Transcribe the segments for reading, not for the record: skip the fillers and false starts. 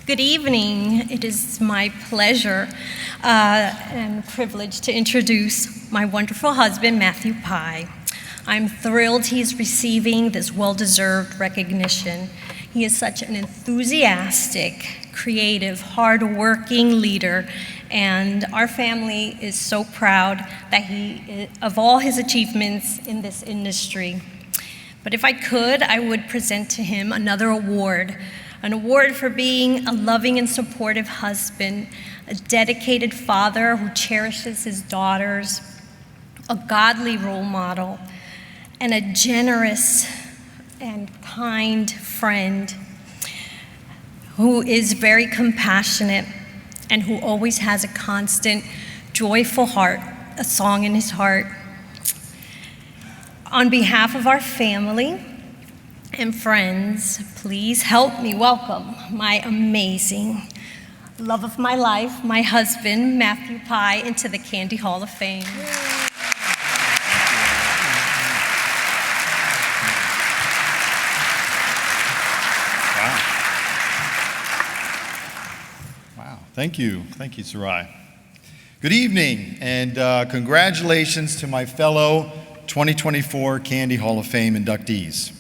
Good evening. It is my pleasure and privilege to introduce my wonderful husband, Matthew Pye. I'm thrilled he's receiving this well-deserved recognition. He is such an enthusiastic, creative, hard-working leader, and our family is so proud of all his achievements in this industry. But if I could, I would present to him another award, an award for being a loving and supportive husband, a dedicated father who cherishes his daughters, a godly role model, and a generous and kind friend who is very compassionate and who always has a constant, joyful heart, a song in his heart. On behalf of our family and friends, please help me welcome my amazing love of my life, my husband, Matthew Pye, into the Candy Hall of Fame. Wow. Thank you, Sarai. Good evening, and congratulations to my fellow 2024 Candy Hall of Fame inductees.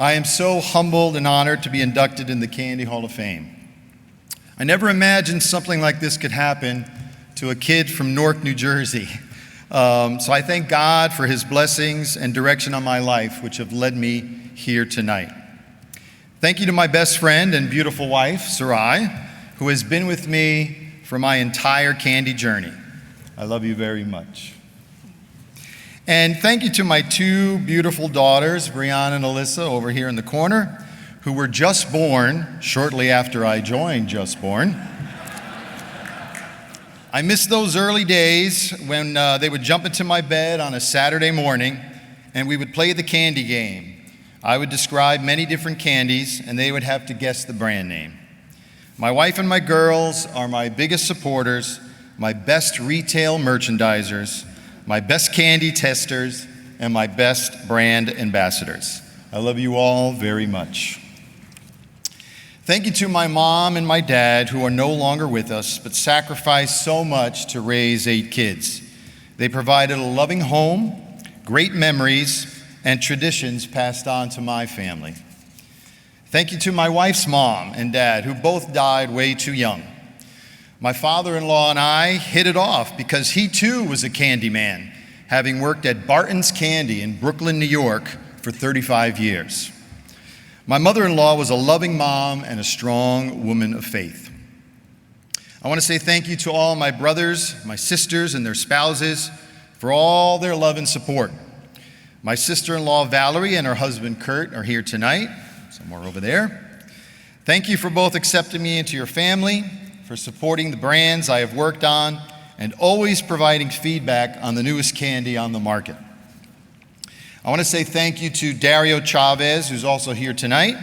I am so humbled and honored to be inducted in the Candy Hall of Fame. I never imagined something like this could happen to a kid from Newark, New Jersey. So I thank God for his blessings and direction on my life, which have led me here tonight. Thank you to my best friend and beautiful wife, Sarai, who has been with me for my entire candy journey. I love you very much. And thank you to my two beautiful daughters, Brianna and Alyssa, over here in the corner, who were just born shortly after I joined Just Born. I miss those early days when they would jump into my bed on a Saturday morning and we would play the candy game. I would describe many different candies and they would have to guess the brand name. My wife and my girls are my biggest supporters, my best retail merchandisers, my best candy testers, and my best brand ambassadors. I love you all very much. Thank you to my mom and my dad, who are no longer with us, but sacrificed so much to raise 8 kids. They provided a loving home, great memories, and traditions passed on to my family. Thank you to my wife's mom and dad, who both died way too young. My father-in-law and I hit it off because he too was a candy man, having worked at Barton's Candy in Brooklyn, New York for 35 years. My mother-in-law was a loving mom and a strong woman of faith. I want to say thank you to all my brothers, my sisters, and their spouses for all their love and support. My sister-in-law Valerie and her husband Kurt are here tonight, somewhere over there. Thank you for both accepting me into your family, for supporting the brands I have worked on, and always providing feedback on the newest candy on the market. I want to say thank you to Dario Chavez, who's also here tonight.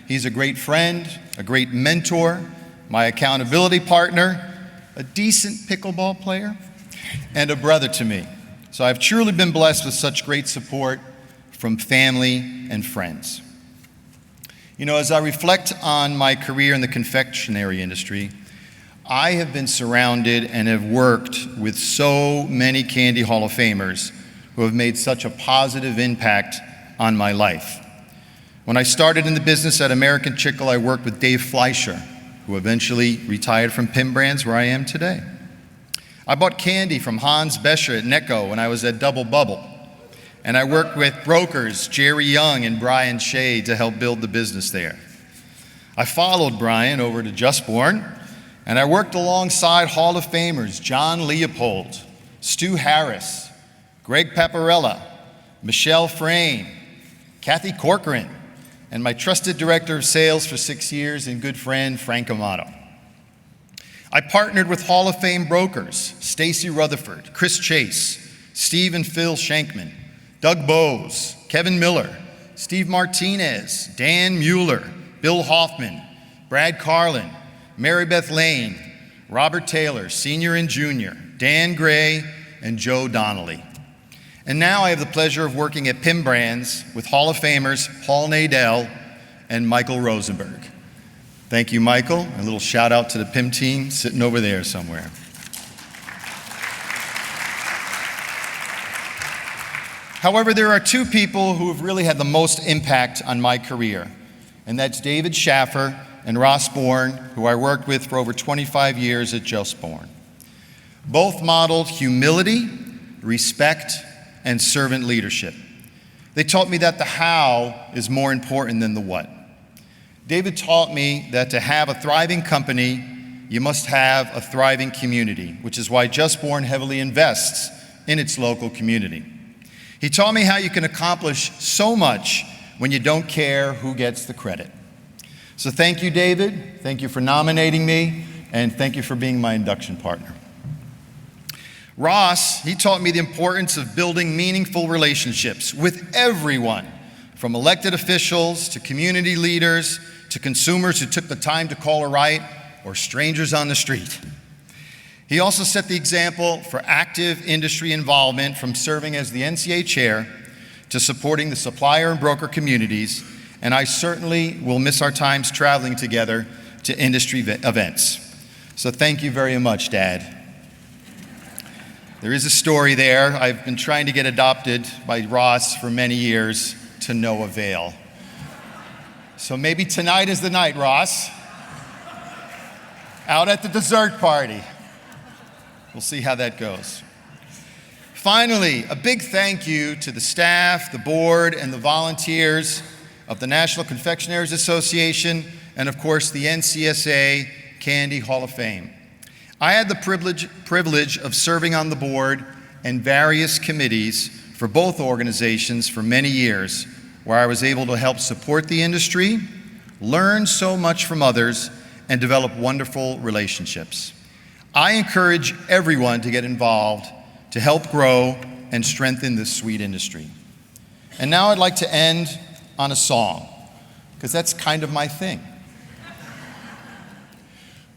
He's a great friend, a great mentor, my accountability partner, a decent pickleball player, and a brother to me. So I've truly been blessed with such great support from family and friends. You know, as I reflect on my career in the confectionery industry, I have been surrounded and have worked with so many Candy Hall of Famers who have made such a positive impact on my life. When I started in the business at American Chickle, I worked with Dave Fleischer, who eventually retired from Pim Brands, where I am today. I bought candy from Hans Bescher at Necco when I was at Double Bubble. And I worked with brokers Jerry Young and Brian Shea to help build the business there. I followed Brian over to Just Born, and I worked alongside Hall of Famers John Leopold, Stu Harris, Greg Paparella, Michelle Frame, Kathy Corcoran, and my trusted director of sales for 6 years and good friend Frank Amato. I partnered with Hall of Fame brokers Stacy Rutherford, Chris Chase, Steve and Phil Shankman, Doug Bowes, Kevin Miller, Steve Martinez, Dan Mueller, Bill Hoffman, Brad Carlin, Mary Beth Lane, Robert Taylor, Sr. and Jr., Dan Gray, and Joe Donnelly. And now I have the pleasure of working at Pim Brands with Hall of Famers Paul Nadell and Michael Rosenberg. Thank you, Michael. A little shout out to the PIM team sitting over there somewhere. However, there are two people who have really had the most impact on my career, and that's David Schaffer and Ross Bourne, who I worked with for over 25 years at Just Bourne. Both modeled humility, respect, and servant leadership. They taught me that the how is more important than the what. David taught me that to have a thriving company, you must have a thriving community, which is why Just Bourne heavily invests in its local community. He taught me how you can accomplish so much when you don't care who gets the credit. So thank you, David. Thank you for nominating me, and thank you for being my induction partner. Ross, he taught me the importance of building meaningful relationships with everyone, from elected officials to community leaders to consumers who took the time to call or write, or strangers on the street. He also set the example for active industry involvement, from serving as the NCA chair to supporting the supplier and broker communities, and I certainly will miss our times traveling together to industry events. So thank you very much, Dad. There is a story there. I've been trying to get adopted by Ross for many years, to no avail. So maybe tonight is the night, Ross. Out at the dessert party. We'll see how that goes. Finally, a big thank you to the staff, the board, and the volunteers of the National Confectionaries Association, and of course the NCSA Candy Hall of Fame. I had the privilege of serving on the board and various committees for both organizations for many years, where I was able to help support the industry, learn so much from others, and develop wonderful relationships. I encourage everyone to get involved to help grow and strengthen this sweet industry. And now I'd like to end on a song, because that's kind of my thing.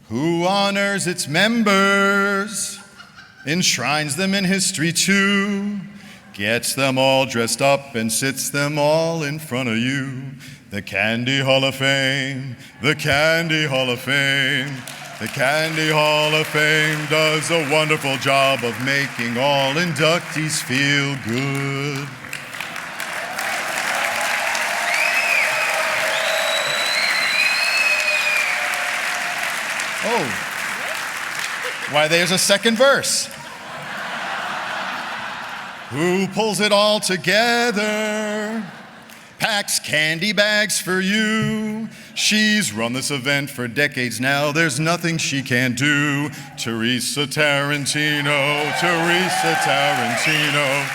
Who honors its members, enshrines them in history too, gets them all dressed up and sits them all in front of you. The Candy Hall of Fame, the Candy Hall of Fame. The Candy Hall of Fame does a wonderful job of making all inductees feel good. Oh, why, there's a second verse. Who pulls it all together, packs candy bags for you. She's run this event for decades now. There's nothing she can't do. Teresa Tarantino, Teresa Tarantino.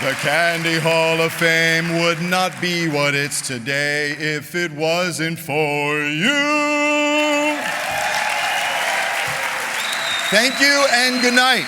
The Candy Hall of Fame would not be what it's today if it wasn't for you. Thank you and good night.